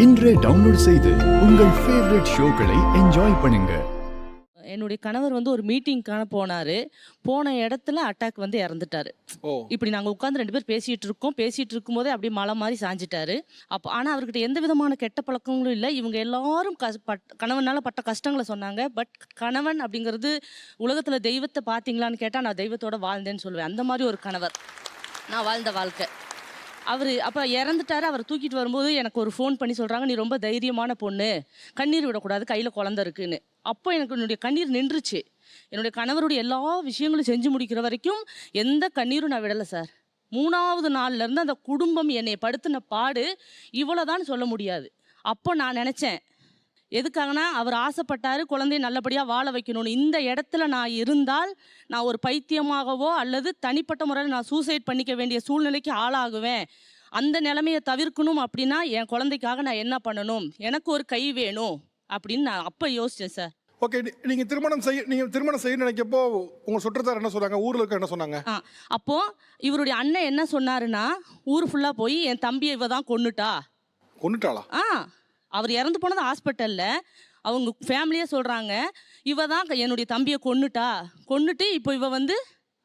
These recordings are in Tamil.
இன்றே டவுன்லோட் செய்து உங்கள் ஃபேவரட் ஷோக்களை என்ஜாய் பண்ணுங்க. என்னுடைய கணவர் வந்து ஒரு மீட்டிங்க்கான போனாரு. போன இடத்துல அட்டாக் வந்து இறந்துட்டாரு. இப்படி நாங்க உட்கார்ந்து 2 பேர் பேசிட்டு இருக்கும்போதே அப்படியே மலை மாதிரி சாஞ்சிட்டாரு. ஆனா அவர்கிட்ட எந்த விதமான கெட்ட பழக்கங்களும் இல்ல. இவங்க எல்லாரும் கணவனால பட்ட கஷ்டங்களை சொன்னாங்க. பட் கணவன் அப்படிங்கிறது உலகத்துல தெய்வத்தை பாத்தீங்களான்னு கேட்டா நான் தெய்வத்தோட வாழ்ந்தேன்னு சொல்லுவேன். அந்த மாதிரி ஒரு கணவர் நான் வாழ்ந்த வாழ்க்கை. அப்போ இறந்துட்டாரு. அவரை தூக்கிட்டு வரும்போது எனக்கு ஒரு ஃபோன் பண்ணி சொல்கிறாங்க, நீ ரொம்ப தைரியமான பொண்ணு, கண்ணீர் விடக்கூடாது, கையில் குழந்தை இருக்குன்னு. அப்போ எனக்கு என்னுடைய கண்ணீர் நின்றுச்சு. என்னுடைய கணவருடைய எல்லா விஷயங்களும் செஞ்சு முடிக்கிற வரைக்கும் எந்த கண்ணீரும் நான் விடலை சார். 3வது நாள்லேருந்து அந்த குடும்பம் என்னை படுத்தின பாடு இவ்வளோதான் சொல்ல முடியாது. அப்போ நான் நினச்சேன், எதுக்காகனா அவர் ஆசைப்பட்டாரு குழந்தைய நல்லபடியாக வாழ வைக்கணும்னு. இந்த இடத்துல நான் இருந்தால் நான் ஒரு பைத்தியமாகவோ அல்லது தனிப்பட்ட முறையில் நான் சூசைட் பண்ணிக்க வேண்டிய சூழ்நிலைக்கு ஆளாகுவேன். அந்த நிலைமையை தவிர்க்கணும் அப்படின்னா என் குழந்தைக்காக நான் என்ன பண்ணணும், எனக்கு ஒரு கை வேணும் அப்படின்னு நான் அப்போ யோசித்தேன் சார். ஓகே, நீங்க திருமணம் செய்ய நினைக்கப்போ உங்க சுற்றத்தார் என்ன சொன்னாங்க, ஊர்ல இருக்க என்ன சொன்னாங்க? அப்போ இவருடைய அண்ணன் என்ன சொன்னாருன்னா, ஊர் ஃபுல்லா போய் என் தம்பியை இவ தான் கொன்னுட்டாளா? அவர் இறந்து போனது ஹாஸ்பிட்டல்ல. அவங்க ஃபேமிலியே சொல்றாங்க, இவ தான் என்னுடைய தம்பியை கொன்னுட்டு இப்போ இவ வந்து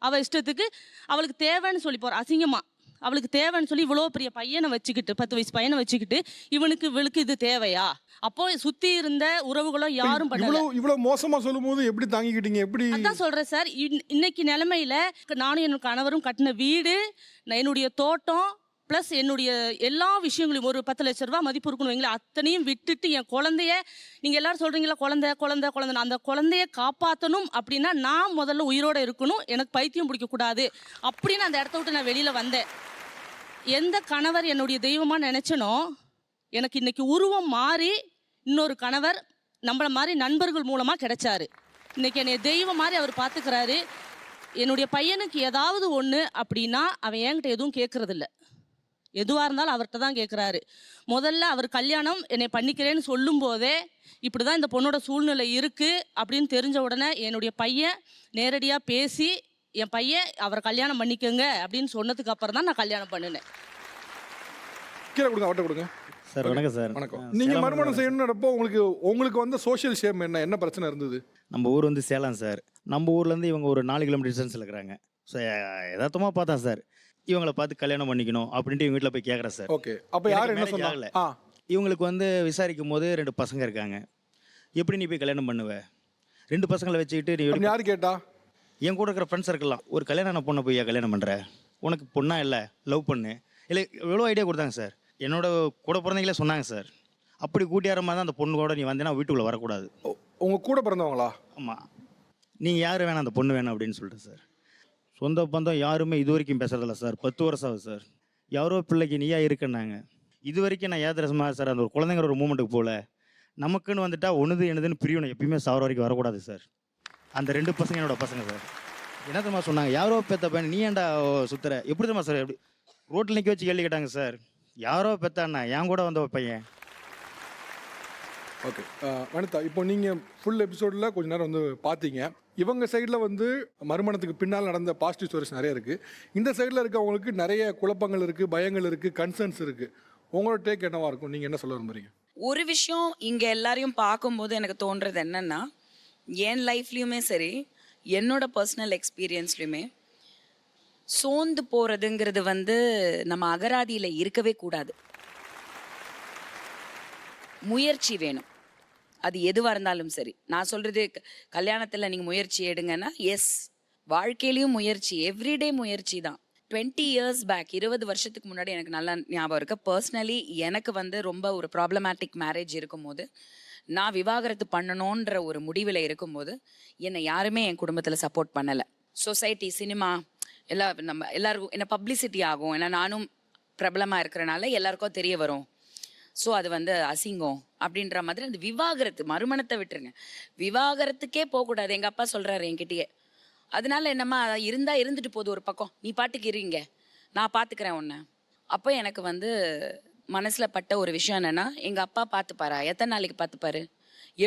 அவ இஷ்டத்துக்கு அவளுக்கு தேவைன்னு சொல்லி போற அசிங்கமா அவளுக்கு தேவைன்னு சொல்லி இவ்வளோ பெரிய பையனை வச்சுக்கிட்டு 10 வயசு பையனை வச்சுக்கிட்டு இவளுக்கு இது தேவையா? அப்போ சுத்தி இருந்த உறவுகளோ யாரும் பண்ணல. இவ்வளவு மோசமா சொல்லும்போது எப்படி தாங்கிக்கிட்டீங்க? எப்படி? அதான் சொல்றேன் சார். இன்னைக்கு நிலைமையில நானும் என் கணவரும் கட்டின வீடு, என்னுடைய தோட்டம் ப்ளஸ் என்னுடைய எல்லா விஷயங்களையும் ஒரு 10 லட்ச ரூபா மதிப்பு இருக்கணும் வைங்களேன், அத்தனையும் விட்டுட்டு என் குழந்தைய, நீங்கள் எல்லாரும் சொல்கிறீங்களா குழந்தை அந்த குழந்தைய காப்பாற்றணும் அப்படின்னா நான் முதல்ல உயிரோடு இருக்கணும், எனக்கு பைத்தியம் பிடிக்கக்கூடாது அப்படின்னு அந்த இடத்த விட்டு நான் வெளியில் வந்தேன். எந்த கணவர் என்னுடைய தெய்வமாக நினச்சனோ, எனக்கு இன்னைக்கு உருவம் மாறி இன்னொரு கணவர் நம்மளை மாதிரி நண்பர்கள் மூலமாக கிடைச்சாரு. இன்னைக்கு என்னை தெய்வம் மாதிரி அவர் பார்த்துக்கிறாரு. என்னுடைய பையனுக்கு ஏதாவது ஒன்று அப்படின்னா அவன் என்கிட்ட எதுவும் கேட்கறதில்ல. எதுவாக இருந்தாலும் அவர்கிட்ட தான் கேட்குறாரு. முதல்ல அவர் கல்யாணம் என்னை பண்ணிக்கிறேன்னு சொல்லும் போதே இப்படி தான் இந்த பொண்ணோட சூழ்நிலை இருக்குது அப்படின்னு தெரிஞ்ச உடனே என்னுடைய பையன் நேரடியாக பேசி என் பையன் அவரை கல்யாணம் பண்ணிக்கோங்க அப்படின்னு சொன்னதுக்கு அப்புறம் தான் நான் கல்யாணம் பண்ணினேன். கீழே கொடுங்க, அவட்ட கொடுங்க. சார் வணக்கம் சார். வணக்கம். நீங்கள் மறுமணம் செய்யணும்னப்போ உங்களுக்கு வந்து சோஷியல் ஷேம் என்ன பிரச்சனை இருந்தது? நம்ம ஊர் வந்து சேலம் சார். நம்ம ஊர்லேருந்து இவங்க ஒரு 4 கிலோமீட்டர் டிஸ்டன்ஸில் இருக்கிறாங்க. ஸோ யதார்த்தமாக பார்த்தேன் சார், இவங்களை பார்த்து கல்யாணம் பண்ணிக்கணும் அப்படின்ட்டு இவங்க வீட்டில் போய் கேட்குறேன் சார். ஓகே, அப்போ யார் என்ன சொன்னாங்க? இவங்களுக்கு வந்து விசாரிக்கும் போது 2 பசங்க இருக்காங்க. எப்படி நீ போய் கல்யாணம் பண்ணுவ? 2 பசங்களை வச்சுக்கிட்டு நீ யார் கேட்டா? என் கூட இருக்கிற ஃப்ரெண்ட்ஸ் இருக்கலாம். ஒரு கல்யாணம் பொண்ணை போய் கல்யாணம் பண்ணுற, உனக்கு பொண்ணா இல்லை லவ் பண்ணு இல்லை, எவ்வளோ ஐடியா கொடுத்தாங்க சார். என்னோட கூட பிறந்தவங்களே சொன்னாங்க சார், அப்படி கூட்டியாரமாக தான் அந்த பொண்ணு கூட நீ வந்தேன்னா வீட்டுக்குள்ளே வரக்கூடாது. உங்கள் கூட பிறந்தவங்களா? ஆமாம், நீங்கள் யார் வேணாம் அந்த பொண்ணு வேணாம் அப்படின்னு சொல்லிட்டு சார். சொந்த பந்தம் யாருமே இது வரைக்கும் பேசுறதில்ல சார். 10 வருஷம் ஆகுது சார். யாரோ பிள்ளைக்கு நீயா இருக்குன்னாங்க. இது வரைக்கும் நான் ஏதரசமாக சார் அந்த ஒரு குழந்தைங்கிற ஒரு மூமெண்ட்டுக்கு போகல. நமக்குன்னு வந்துட்டா ஒன்றுது என்னதுன்னு பிரியணும், எப்பயுமே சாவர வரைக்கும் வரக்கூடாது சார். அந்த 2 பசங்க என்னோட பசங்க சார். என்ன தெரியுமா சொன்னாங்க, யாரோ பெத்த பையன் நீ ஏன்டா சுத்துற, எப்படி தெரியுமா சார், எப்படி ரோட்டில் நிற்க வச்சு கேள்வி கேட்டாங்க சார். யாரோ பெத்தாண்ணா என் கூட வந்த பையன். ஓகே வனிதா, இப்போ நீங்கள் ஃபுல் எபிசோடில் கொஞ்ச நேரம் வந்து பார்த்தீங்க. இவங்க சைடில் வந்து மறுமணத்துக்கு பின்னால் நடந்த பாசிட்டிவ் ஸ்டோரிஸ் நிறைய இருக்குது. இந்த சைடில் இருக்கவங்களுக்கு நிறைய குழப்பங்கள் இருக்குது, பயங்கள் இருக்குது, கன்சர்ன்ஸ் இருக்குது. உங்களோட டேக் என்னவா இருக்கும்? நீங்கள் என்ன சொல்ல விரும்புறீங்க? ஒரு விஷயம் இங்கே எல்லாரையும் பார்க்கும்போது எனக்கு தோன்றது என்னென்னா, என் லைஃப்லேயுமே சரி என்னோட பர்சனல் எக்ஸ்பீரியன்ஸ்லையுமே சோர்ந்து போகிறதுங்கிறது வந்து நம்ம அகராதியில் இருக்கவே கூடாது. முயற்சி வேணும், அது எதுவாக இருந்தாலும் சரி. நான் சொல்கிறது கல்யாணத்தில் நீங்கள் முயற்சி எடுங்கன்னா எஸ், வாழ்க்கையிலையும் முயற்சி, எவ்ரிடே முயற்சி தான். 20 இயர்ஸ் பேக், 20 வருஷத்துக்கு முன்னாடி எனக்கு நல்லா ஞாபகம் இருக்கு. பர்சனலி எனக்கு வந்து ரொம்ப ஒரு ப்ராப்ளமேட்டிக் மேரேஜ் இருக்கும்போது, நான் விவாகரத்து பண்ணணுன்ற ஒரு முடிவில் இருக்கும்போது என்னை யாருமே என் குடும்பத்தில் சப்போர்ட் பண்ணலை. சொசைட்டி, சினிமா நம்ம எல்லாருக்கும் என்ன பப்ளிசிட்டி ஆகும், ஏன்னா நானும் பிரபலமாக இருக்கிறனால எல்லாருக்கும் தெரிய வரும். ஸோ அது வந்து அசிங்கம் அப்படின்ற மாதிரி அந்த விவாகரத்து, மறுமணத்தை விட்டுருங்க, விவாகரத்துக்கே போகக்கூடாது எங்கள் அப்பா சொல்கிறாரு என்கிட்டயே. அதனால என்னம்மா இருந்தால் இருந்துட்டு போகுது ஒரு பக்கம், நீ பாட்டுக்கு இருங்க, நான் பார்த்துக்கிறேன் ஒன்று. அப்போ எனக்கு வந்து மனசில் பட்ட ஒரு விஷயம் என்னென்னா, எங்கள் அப்பா பார்த்துப்பாரா, எத்தனை நாளைக்கு பார்த்துப்பாரு,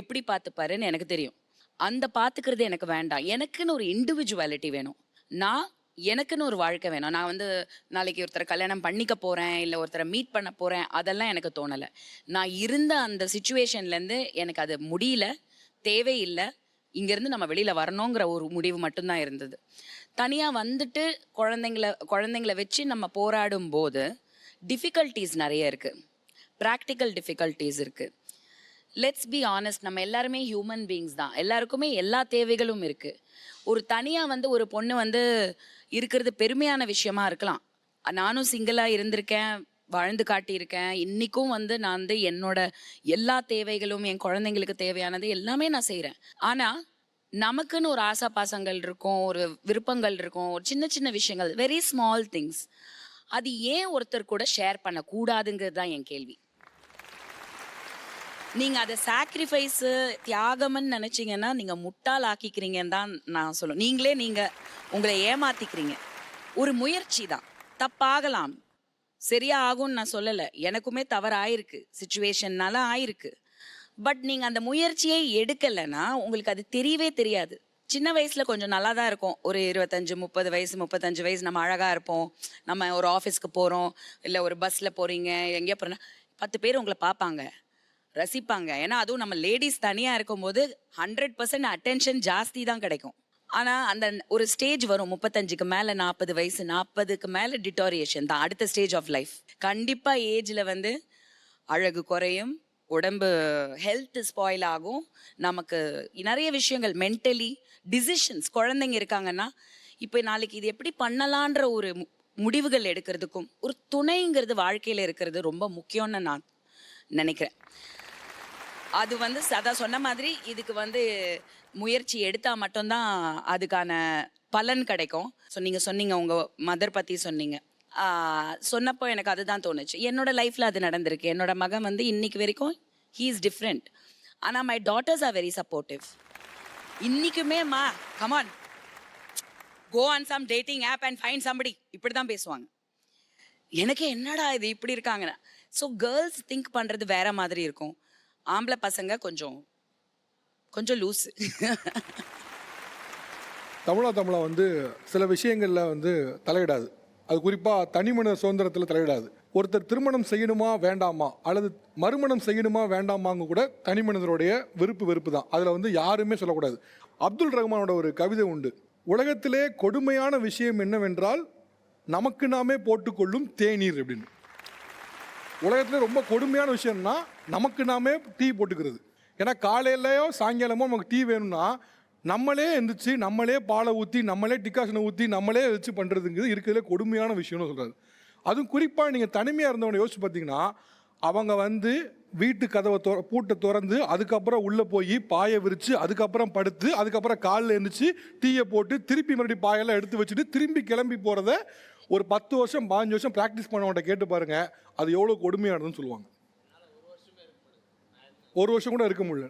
எப்படி பார்த்துப்பாருன்னு எனக்கு தெரியும். அந்த பார்த்துக்கிறது எனக்கு வேண்டாம். எனக்குன்னு ஒரு இண்டிவிஜுவாலிட்டி வேணும். நான் எனக்குன்னு ஒரு வாழ்க்கை வேணும். நான் வந்து நாளைக்கு ஒருத்தரை கல்யாணம் பண்ணிக்க போகிறேன், இல்லை ஒருத்தரை மீட் பண்ண போகிறேன், அதெல்லாம் எனக்கு தோணலை. நான் இருந்த அந்த சுச்சுவேஷன்லேருந்து எனக்கு அது முடியல, தேவையில்லை, இங்கேருந்து நம்ம வெளியில் வரணுங்கிற ஒரு முடிவு மட்டும்தான் இருந்தது. தனியாக வந்துட்டு குழந்தைங்கள வச்சு நம்ம போராடும் போது டிஃபிகல்ட்டிஸ் நிறைய இருக்குது, ப்ராக்டிக்கல் டிஃபிகல்ட்டிஸ் இருக்குது. லெட்ஸ் பி ஆனஸ்ட், நம்ம எல்லாருமே ஹியூமன் பீயிங்ஸ் தான், எல்லாருக்குமே எல்லா தேவைகளும் இருக்குது. ஒரு தனியாக வந்து ஒரு பொண்ணு வந்து இருக்கிறது பெருமையான விஷயமா இருக்கலாம். நானும் சிங்கிளாக இருந்திருக்கேன், வாழ்ந்து காட்டியிருக்கேன். இன்றைக்கும் வந்து நான் வந்து என்னோட எல்லா தேவைகளும், என் குழந்தைங்களுக்கு தேவையானது எல்லாமே நான் செய்கிறேன். ஆனால் நமக்குன்னு ஒரு ஆசா பாசங்கள் இருக்கும், ஒரு விருப்பங்கள் இருக்கும், ஒரு சின்ன சின்ன விஷயங்கள், வெரி ஸ்மால் திங்ஸ். அது ஏன் ஒருத்தர் கூட ஷேர் பண்ணக்கூடாதுங்கிறது தான் என் கேள்வி. நீங்கள் அதை சாக்ரிஃபைஸு, தியாகம்னு நினச்சிங்கன்னா நீங்கள் முட்டாள் ஆக்கிக்கிறீங்கன்னு தான் நான் சொல்லுவேன். நீங்கள் உங்களை ஏமாத்திக்கிறீங்க. ஒரு முயற்சி தான், தப்பாகலாம், சரியா ஆகும்னு நான் சொல்லலை. எனக்குமே தவறு ஆயிருக்கு, சுச்சுவேஷன்னால ஆயிருக்கு. பட் நீங்கள் அந்த முயற்சியை எடுக்கலைன்னா உங்களுக்கு அது தெரியவே தெரியாது. சின்ன வயசில் கொஞ்சம் நல்லா தான் இருக்கும். ஒரு 25-30 வயசு, 35 வயசு நம்ம அழகாக இருப்போம். நம்ம ஒரு ஆஃபீஸ்க்கு போகிறோம், இல்லை ஒரு பஸ்ஸில் போகிறீங்க, எங்கேயோ போகிறோன்னா 10 பேர் உங்களை பார்ப்பாங்க, ரசிப்பாங்க. ஏன்னா அதுவும் நம்ம லேடிஸ் தனியாக இருக்கும்போது 100% அட்டென்ஷன் ஜாஸ்தி தான் கிடைக்கும். ஆனால் அந்த ஒரு ஸ்டேஜ் வரும் 35க்கு மேலே, 40 வயசு, 40க்கு மேலே டிட்டோரியேஷன் தான் அடுத்த ஸ்டேஜ் ஆஃப் லைஃப். கண்டிப்பாக ஏஜில் வந்து அழகு குறையும், உடம்பு ஹெல்த் ஸ்பாயில் ஆகும், நமக்கு நிறைய விஷயங்கள் மென்டலி டிசிஷன்ஸ். குழந்தைங்க இருக்காங்கன்னா இப்போ நாளைக்கு இது எப்படி பண்ணலான்ற ஒரு முடிவுகள் எடுக்கிறதுக்கும் ஒரு துணைங்கிறது வாழ்க்கையில் இருக்கிறது ரொம்ப முக்கியம்னு நான் நினைக்கிறேன். அது வந்து அதான் சொன்ன மாதிரி இதுக்கு வந்து முயற்சி எடுத்தால் மட்டும்தான் அதுக்கான பலன் கிடைக்கும். ஸோ நீங்கள் சொன்னீங்க, உங்கள் மதர் பற்றி சொன்னீங்க. சொன்னப்போ எனக்கு அதுதான் தோணுச்சு. என்னோட லைஃப்பில் அது நடந்திருக்கு. என்னோட மகன் வந்து இன்னைக்கு வரைக்கும் ஹீ இஸ் டிஃப்ரெண்ட். ஆனால் my daughters are very supportive. இன்றைக்குமே come on go on some dating app and find somebody, இப்படி தான் பேசுவாங்க. எனக்கு என்னடா இது இப்படி இருக்காங்கண்ணா. ஸோ கேர்ள்ஸ் திங்க் பண்ணுறது வேற மாதிரி இருக்கும், ஆம்பளை பசங்க கொஞ்சம் லூஸு. தமிழா வந்து சில விஷயங்களில் வந்து தலையிடாது. அது குறிப்பாக தனிமனித சுதந்திரத்தில் தலையிடாது. ஒருத்தர் திருமணம் செய்யணுமா வேண்டாமா, அல்லது மறுமணம் செய்யணுமா வேண்டாமாங்க கூட தனிமனிதருடைய வெறுப்பு தான். அதில் வந்து யாருமே சொல்லக்கூடாது. அப்துல் ரஹ்மானோட ஒரு கவிதை உண்டு, உலகத்திலே கொடுமையான விஷயம் என்னவென்றால் நமக்கு நாமே போட்டுக்கொள்ளும் தேநீர் அப்படின்னு. உலகத்துல ரொம்ப கொடுமையான விஷயம்னா நமக்கு நாமே டீ போட்டுக்கிறது. ஏன்னா காலையிலையோ சாயங்காலமோ நமக்கு டீ வேணும்னா நம்மளே எந்திரிச்சு, நம்மளே பாலை ஊற்றி, நம்மளே டிகாஷனை ஊற்றி, நம்மளே வச்சு பண்ணுறதுங்கிறது இருக்கிறதுல கொடுமையான விஷயம்னு சொல்கிறாரு. அதுவும் குறிப்பாக நீங்கள் தனிமையாக இருந்தவனை யோசிச்சு பார்த்தீங்கன்னா, அவங்க வந்து வீட்டு கதவை பூட்டை திறந்து அதுக்கப்புறம் உள்ளே போய் பாயை விரித்து அதுக்கப்புறம் படுத்து அதுக்கப்புறம் காலில் எழுந்திரிச்சு டீயை போட்டு திருப்பி மறுபடியும் பாயெல்லாம் எடுத்து வச்சுட்டு திரும்பி கிளம்பி போகிறத ஒரு 10 வருஷம் 15 வருஷம் ப்ராக்டிஸ் பண்ணவன்ட்ட கேட்டு பாருங்க, அது எவ்வளோ கொடுமையானதுன்னு சொல்லுவாங்க. ஒரு வருஷம் கூட இருக்க முடியல.